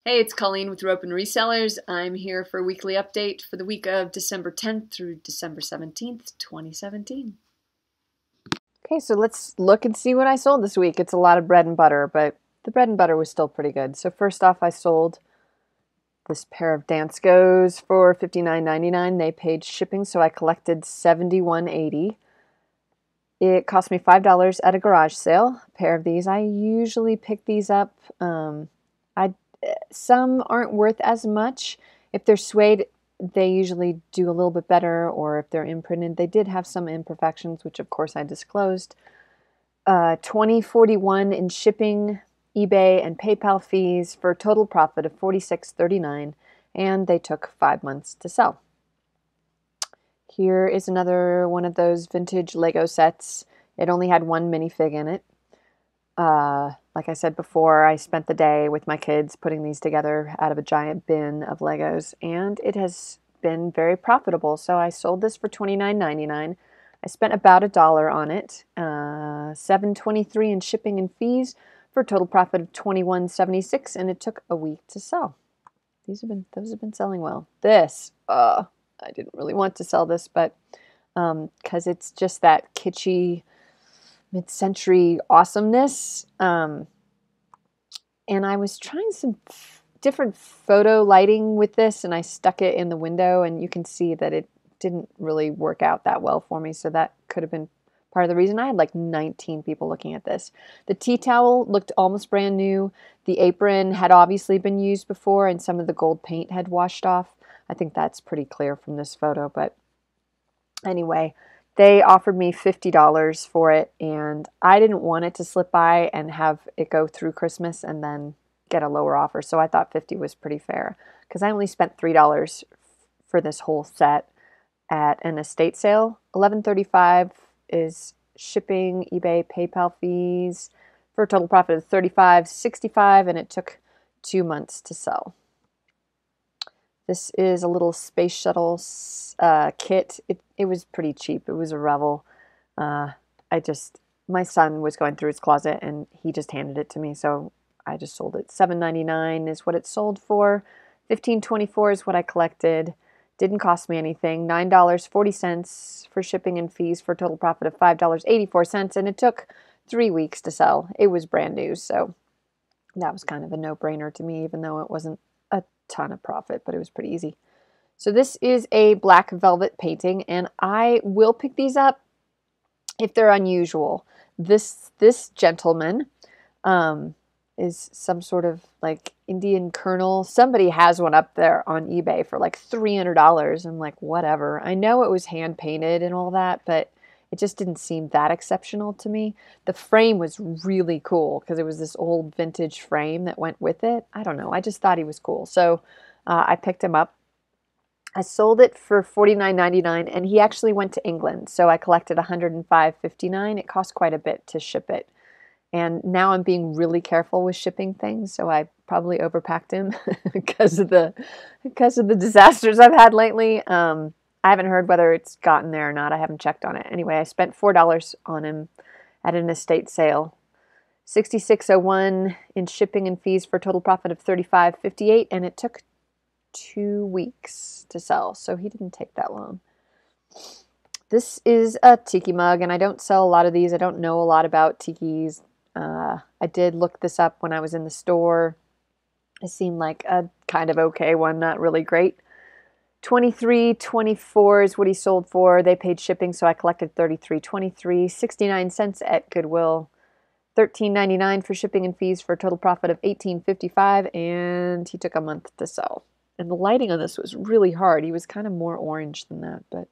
Hey, it's Colleen with Rope and Resellers. I'm here for a weekly update for the week of December 10th through December 17th, 2017. Okay, so let's look and see what I sold this week. It's a lot of bread and butter, but the bread and butter was still pretty good. So first off, I sold this pair of Danskos for $59.99. They paid shipping, so I collected $71.80. It cost me $5 at a garage sale. A pair of these. I usually pick these up. I Some aren't worth as much. If they're suede, they usually do a little bit better, or if they're imprinted, they did have some imperfections, which of course I disclosed. $20.41 in shipping, eBay, and PayPal fees for a total profit of $46.39, and they took 5 months to sell. Here is another one of those vintage Lego sets. It only had one minifig in it. Like I said before, I spent the day with my kids putting these together out of a giant bin of Legos, and it has been very profitable. So I sold this for $29.99. I spent about $1 on it, $7.23 in shipping and fees for a total profit of $21.76, and it took a week to sell. Those have been selling well. I didn't really want to sell this, but because it's just that kitschy mid-century awesomeness. And I was trying some different photo lighting with this, and I stuck it in the window, and you can see that it didn't really work out that well for me. So that could have been part of the reason. I had like 19 people looking at this. The tea towel looked almost brand new. The apron had obviously been used before, and some of the gold paint had washed off. I think that's pretty clear from this photo, but anyway, they offered me $50 for it, and I didn't want it to slip by and have it go through Christmas and then get a lower offer. So I thought 50 was pretty fair because I only spent $3 for this whole set at an estate sale. $11.35 is shipping, eBay, PayPal fees for a total profit of $35.65, and it took 2 months to sell. This is a little space shuttle kit. It was pretty cheap. It was a Revel. My son was going through his closet and he just handed it to me, so I just sold it. $7.99 is what it sold for. $15.24 is what I collected. Didn't cost me anything. $9.40 for shipping and fees for a total profit of $5.84, and it took 3 weeks to sell. It was brand new, so that was kind of a no-brainer to me, even though it wasn't a ton of profit, but it was pretty easy. So this is a black velvet painting, and I will pick these up if they're unusual. This gentleman is some sort of like Indian colonel. Somebody has one up there on eBay for like $300. I'm like, whatever. I know it was hand painted and all that, but it just didn't seem that exceptional to me. The frame was really cool because it was this old vintage frame that went with it. I don't know. I just thought he was cool. So I picked him up. I sold it for $49.99, and he actually went to England. So I collected $105.59. It cost quite a bit to ship it. And now I'm being really careful with shipping things, so I probably overpacked him because of the disasters I've had lately. I haven't heard whether it's gotten there or not. I haven't checked on it. Anyway, I spent $4 on him at an estate sale. $66.01 in shipping and fees for a total profit of $35.58, and it took 2 weeks to sell, so he didn't take that long. This is a tiki mug, and I don't sell a lot of these. I don't know a lot about tikis. I did look this up when I was in the store. It seemed like a kind of okay one, not really great. $23.24 is what he sold for. They paid shipping, so I collected $33.23, 69 cents at Goodwill, $13.99 for shipping and fees for a total profit of $18.55, and he took a month to sell. And the lighting on this was really hard. He was kind of more orange than that, but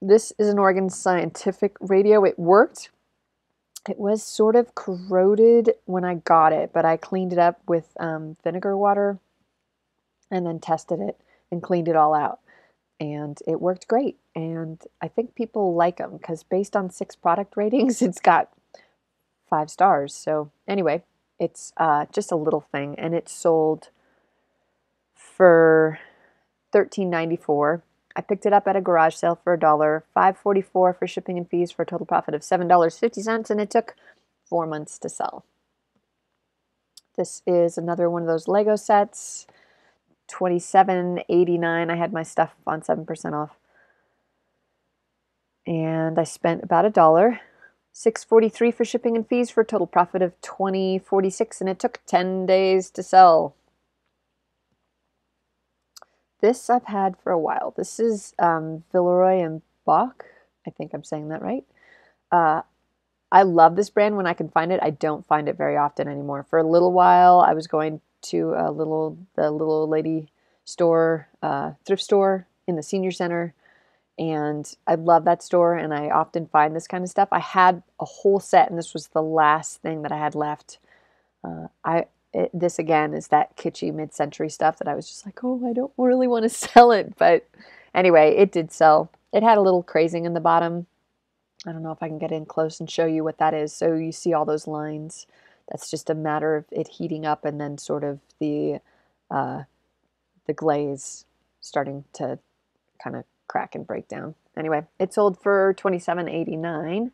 this is an Oregon Scientific radio. It worked. It was sort of corroded when I got it, but I cleaned it up with vinegar water and then tested it and cleaned it all out. And it worked great. And I think people like them because based on 6 product ratings, it's got 5 stars. So anyway, it's just a little thing, and it sold for $13.94. I picked it up at a garage sale for $1, $5.44 for shipping and fees for a total profit of $7.50, and it took 4 months to sell. This is another one of those Lego sets. $27.89. I had my stuff on 7% off. And I spent about $1. $6.43 for shipping and fees for a total profit of $20.46, and it took 10 days to sell. This I've had for a while. This is Villeroy and Boch. I think I'm saying that right. I love this brand when I can find it. I don't find it very often anymore. For a little while, I was going to the little lady store, thrift store in the senior center, and I love that store, and I often find this kind of stuff. I had a whole set, and this was the last thing that I had left. This again is that kitschy mid-century stuff that I was just like, oh, I don't really want to sell it. But anyway, it did sell. It had a little crazing in the bottom. I don't know if I can get in close and show you what that is. So you see all those lines. That's just a matter of it heating up and then sort of the glaze starting to kind of crack and break down. Anyway, it sold for $27.89.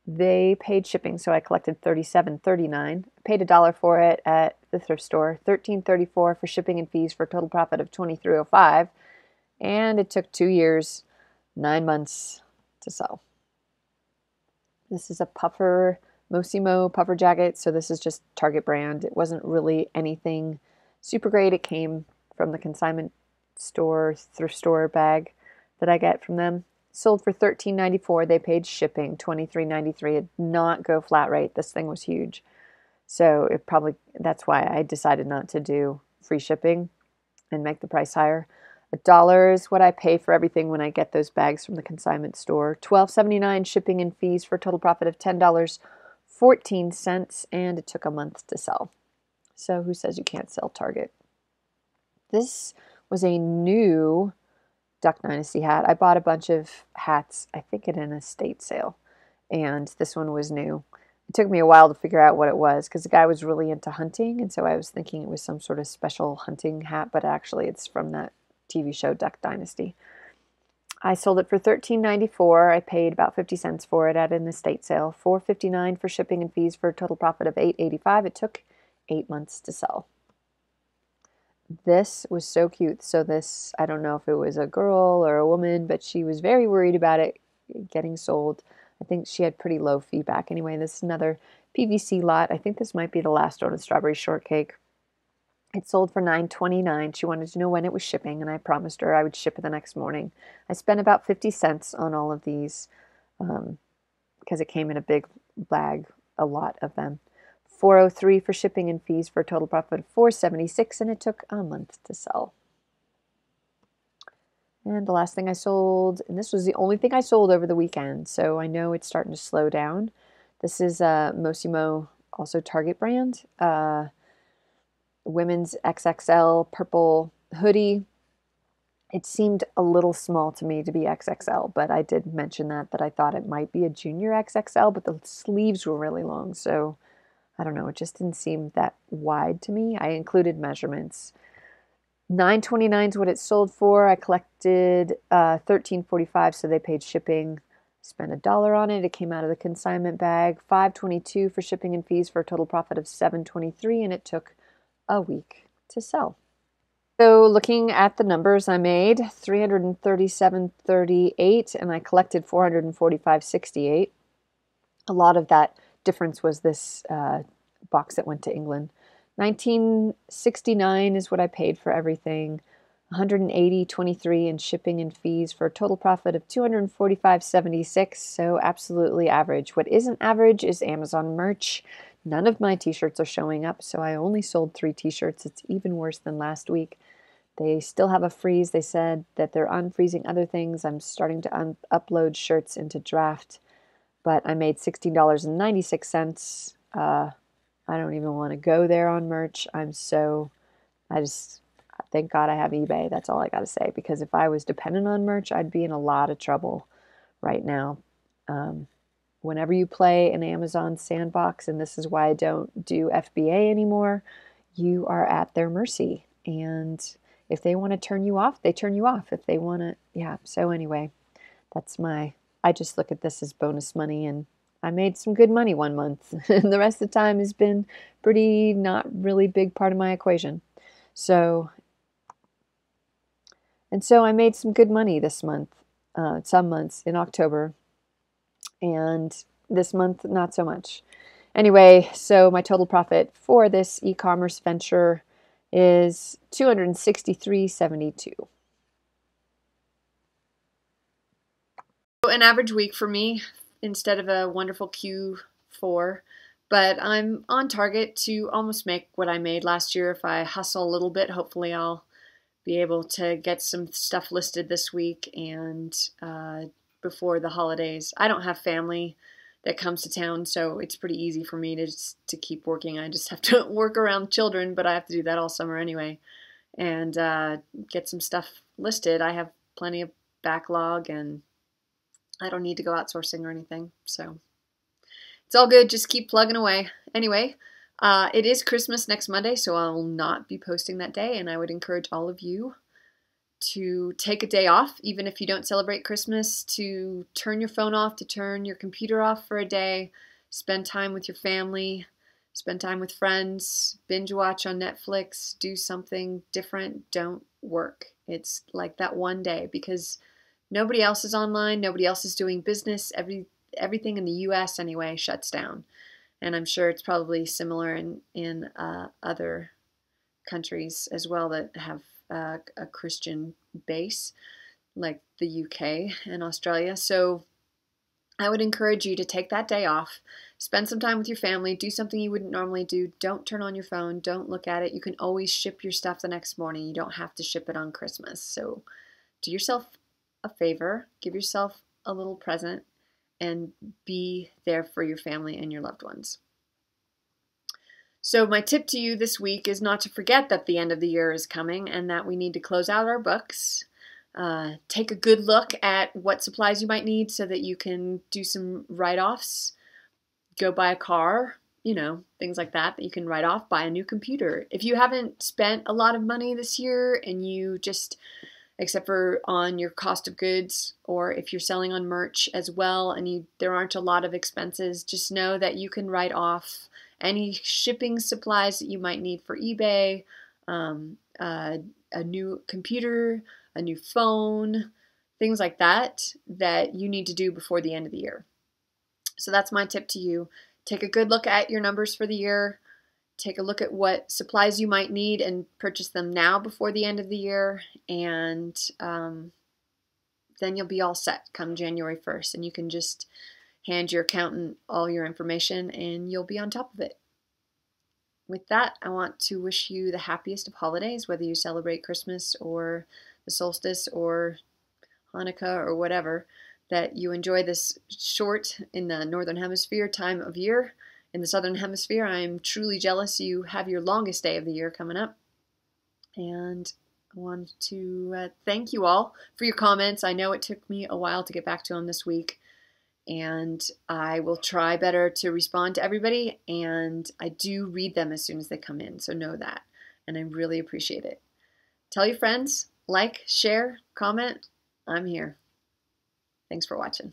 They paid shipping, so I collected $37.39. Paid $1 for it at the thrift store. $13.34 for shipping and fees for a total profit of $23.05. And it took 2 years, 9 months to sell. This is a puffer, Mossimo puffer jacket. So this is just Target brand. It wasn't really anything super great. It came from the consignment store, thrift store bag that I get from them. Sold for $13.94. They paid shipping, $23.93. It did not go flat rate. This thing was huge. So that's why I decided not to do free shipping and make the price higher. $1 is what I pay for everything when I get those bags from the consignment store. $12.79 shipping and fees for a total profit of $10.14, and it took a month to sell. So who says you can't sell Target? This was a new Duck Dynasty hat. I bought a bunch of hats, I think at an estate sale, and this one was new. It took me a while to figure out what it was because the guy was really into hunting, and so I was thinking it was some sort of special hunting hat, but actually it's from that TV show Duck Dynasty. I sold it for $13.94. I paid about 50 cents for it at an estate sale. $4.59 for shipping and fees for a total profit of $8.85. It took 8 months to sell. This was so cute. So this, I don't know if it was a girl or a woman, but she was very worried about it getting sold. I think she had pretty low feedback. Anyway, this is another PVC lot. I think this might be the last one of strawberry shortcake. It sold for $9.29. She wanted to know when it was shipping, and I promised her I would ship it the next morning. I spent about 50 cents on all of these because it came in a big bag, a lot of them. $4.03 for shipping and fees for a total profit of $4.76, and it took a month to sell. And the last thing I sold, and this was the only thing I sold over the weekend, so I know it's starting to slow down. This is Mossimo, also Target brand, women's XXL purple hoodie. It seemed a little small to me to be XXL, but I did mention that I thought it might be a junior XXL, but the sleeves were really long, so I don't know, it just didn't seem that wide to me. I included measurements. $9.29 is what it sold for. I collected $13.45, so they paid shipping. Spent $1 on it. It came out of the consignment bag. $5.22 for shipping and fees for a total profit of $7.23, and it took a week to sell. So looking at the numbers, I made $337.38, and I collected $445.68. A lot of that difference was this box that went to England. $19.69 is what I paid for everything. $180.23 in shipping and fees for a total profit of $245.76. So absolutely average. What isn't average is Amazon merch. None of my t-shirts are showing up, so I only sold 3 t-shirts. It's even worse than last week. They still have a freeze. They said that they're unfreezing other things. I'm starting to upload shirts into Draft, but I made $16.96. I don't even want to go there on merch. Thank God I have eBay. That's all I got to say, because if I was dependent on merch, I'd be in a lot of trouble right now. Whenever you play an Amazon sandbox, and this is why I don't do FBA anymore, you are at their mercy. And if they want to turn you off, they turn you off. If they want to, yeah. So anyway, I just look at this as bonus money, and I made some good money one month, and the rest of the time has been pretty not really big part of my equation. So, and so I made some good money this month, some months in October, and this month not so much. Anyway, so my total profit for this e-commerce venture is $263.72. An average week for me instead of a wonderful Q4, but I'm on target to almost make what I made last year. If I hustle a little bit, hopefully I'll be able to get some stuff listed this week and before the holidays. I don't have family that comes to town, so it's pretty easy for me to keep working. I just have to work around children, but I have to do that all summer anyway, and get some stuff listed. I have plenty of backlog, and I don't need to go outsourcing or anything, so it's all good. Just keep plugging away. Anyway, it is Christmas next Monday, so I will not be posting that day, and I would encourage all of you to take a day off, even if you don't celebrate Christmas, to turn your phone off, to turn your computer off for a day, spend time with your family, spend time with friends, binge watch on Netflix, do something different. Don't work. It's like that one day, because nobody else is online, nobody else is doing business. Everything in the US anyway shuts down. And I'm sure it's probably similar in other countries as well that have a Christian base, like the UK and Australia. So I would encourage you to take that day off, spend some time with your family, do something you wouldn't normally do. Don't turn on your phone, don't look at it. You can always ship your stuff the next morning. You don't have to ship it on Christmas. So do yourself a favor, give yourself a little present, and be there for your family and your loved ones. So my tip to you this week is not to forget that the end of the year is coming and that we need to close out our books. Take a good look at what supplies you might need so that you can do some write-offs. Go buy a car, things like that you can write off. Buy a new computer. If you haven't spent a lot of money this year and you just, except for on your cost of goods, or if you're selling on merch as well and there aren't a lot of expenses, just know that you can write off any shipping supplies that you might need for eBay, a new computer, a new phone, things like that you need to do before the end of the year. So that's my tip to you. Take a good look at your numbers for the year. Take a look at what supplies you might need and purchase them now before the end of the year. And then you'll be all set come January 1st. And you can just hand your accountant all your information and you'll be on top of it. With that, I want to wish you the happiest of holidays, whether you celebrate Christmas or the solstice or Hanukkah or whatever, that you enjoy this short in the Northern Hemisphere time of year. In the Southern Hemisphere, I'm truly jealous you have your longest day of the year coming up. And I want to thank you all for your comments. I know it took me a while to get back to them this week, and I will try better to respond to everybody, and I do read them as soon as they come in, so know that, and I really appreciate it. Tell your friends, like, share, comment. I'm here. Thanks for watching.